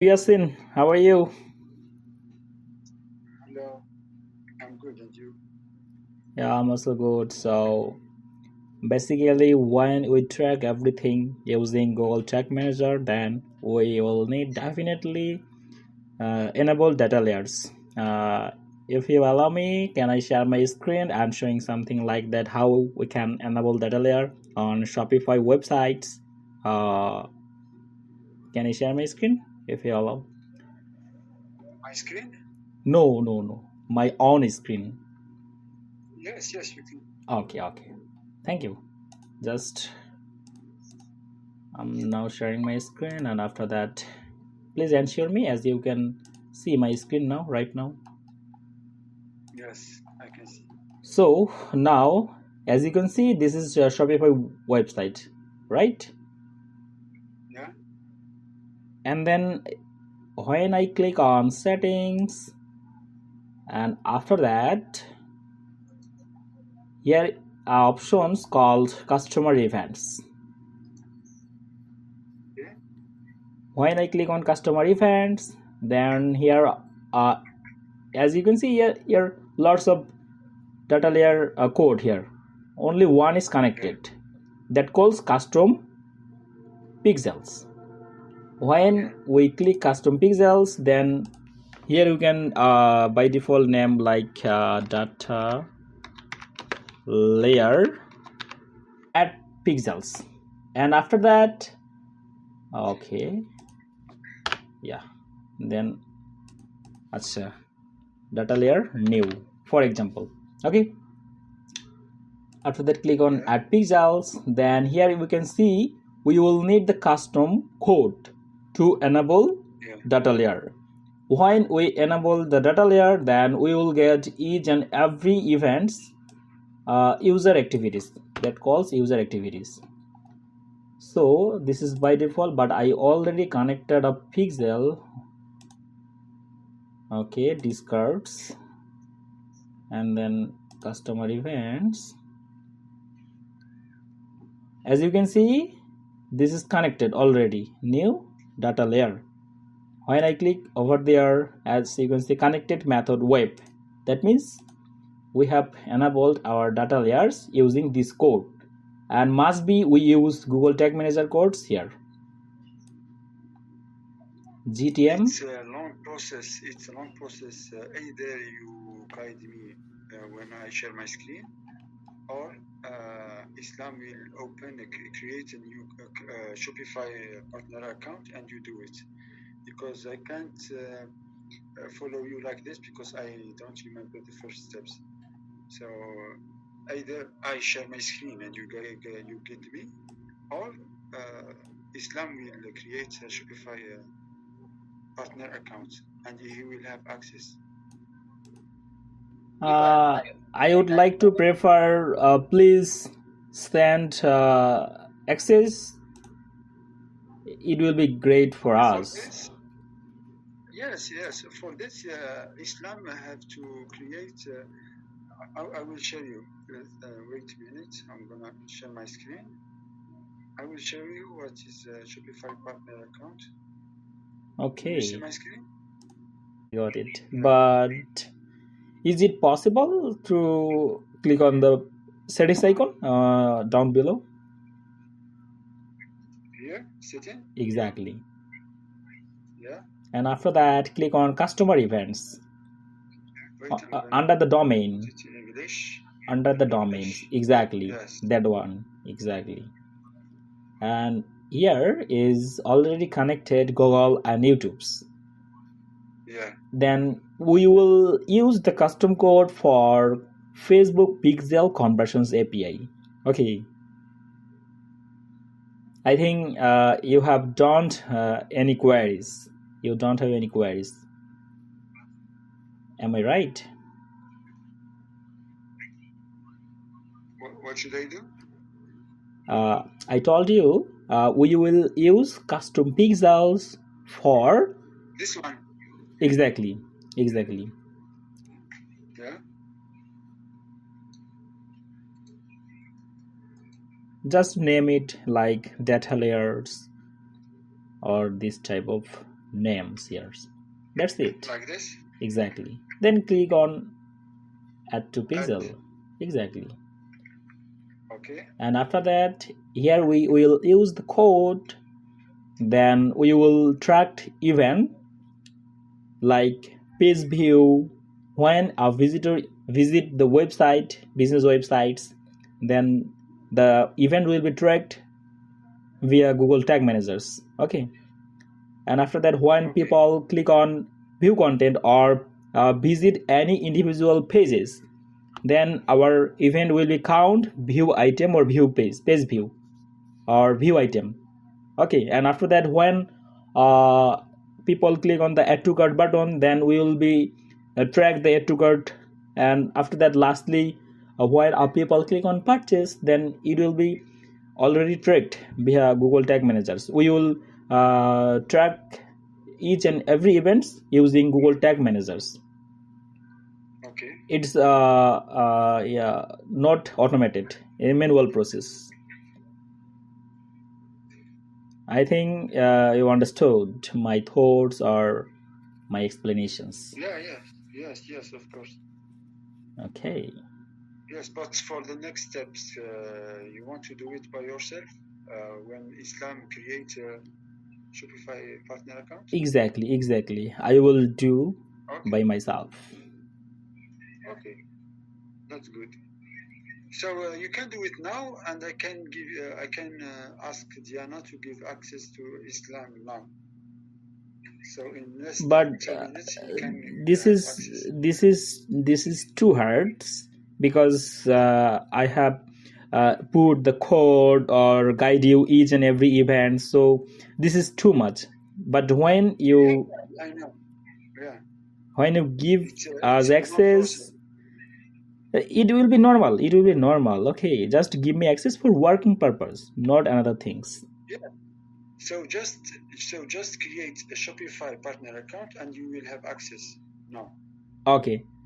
Yasin, how are you? Hello, I'm good, and you? Yeah, I'm also good. So basically, when we track everything using Google Tag Manager, then we will need definitely enable data layers. If you allow me, can I share my screen? I'm showing something like that how we can enable data layer on Shopify websites. Uh, can I share my screen if you allow? My screen? No, no, no. My own screen. Yes, you can. Okay, okay. Thank you. Just I'm now sharing my screen, and after that please ensure me as you can see my screen now right now. Yes, I can see. So now as you can see, this is a Shopify website, right? Yeah, And then when I click on settings, and after that here are options called customer events. yeah, When I click on customer events, then here as you can see here lots of data layer code here. Only one is yeah, connected, that calls custom pixels. yeah, When we click custom pixels, then here you can by default name like data layer add pixels, and after that okay, yeah, then acha, data layer new, for example. Okay, after that click on yeah, add pixels, then here we can see we will need the custom code to enable yeah, data layer. When we enable the data layer, then we will get each and every events user activities, that calls user activities. So this is by default, but I already connected a pixel. Okay, discards, and then customer events. As you can see, this is connected already, new data layer. When I click over there, as you can see, connected method web, that means we have enabled our data layers using this code, and must be we use Google Tag Manager codes here. GTM. It's a long process. It's a long process. Either you guide me when I share my screen, or Islam will create a new Shopify partner account, and you do it. Because I can't follow you like this because I don't remember the first steps. So either I share my screen and you get me, or Islam will create a Shopify partner account and he will have access. I would like to prefer please send access. It will be great for For us. this, yes. For this, Islam have to create. I will show you. Wait a minute. I'm gonna share my screen. I will show you what is a Shopify partner account. Do you see Okay, my screen? got it. Yeah. But is it possible to click on the settings icon down below? Here, setting. Exactly. Yeah. And after that, click on customer events Wait, I'm gonna under the put domain. it in English. Under the domains, English. exactly, Yes. that one, exactly. And here is already connected Google and YouTube's. Yeah. Then we will use the custom code for Facebook Pixel Conversions API. Okay, I think you have don't any queries. You don't have any queries. Am I right? What should I do? I told you we will use custom pixels for This one. exactly, exactly. Yeah. Just name it like data layers or this type of names here. That's it. Like this? Exactly. Then click on add to Add. pixel. Exactly. Okay. And after that, here we will use the code. Then we will track event like page view when a visitor visit the website, business websites. Then the event will be tracked via Google Tag Managers. Okay. And after that, when Okay. people click on view content or visit any individual pages, then our event will be count view item or view page view or view item. Okay. And after that, when uh, people click on the add to cart button, then we will be track the add to cart. And after that, lastly, while people click on purchase, then it will be already tracked via Google Tag Managers. We will track each and every events using Google Tag Managers. Okay. It's yeah, not automated, a manual process. I think you understood my thoughts or my explanations. Yeah, yeah. Yes, of course. Okay. Yes, but for the next steps, you want to do it by yourself when Islam creates a Shopify partner account? Exactly. I will do Okay, by myself. okay, that's good. So you can do it now, and I can ask Diana to give access to Islam now. So in less than But 2 minutes, you can this have is access. this is too hard because I have put the code or guide you each and every event. So this is too much. But Yeah, I know. Yeah, when you give it's us a long process. access, it will be normal. Okay, just give me access for working purpose, not another things. Yeah. So just create a Shopify partner account, and you will have access now. Okay.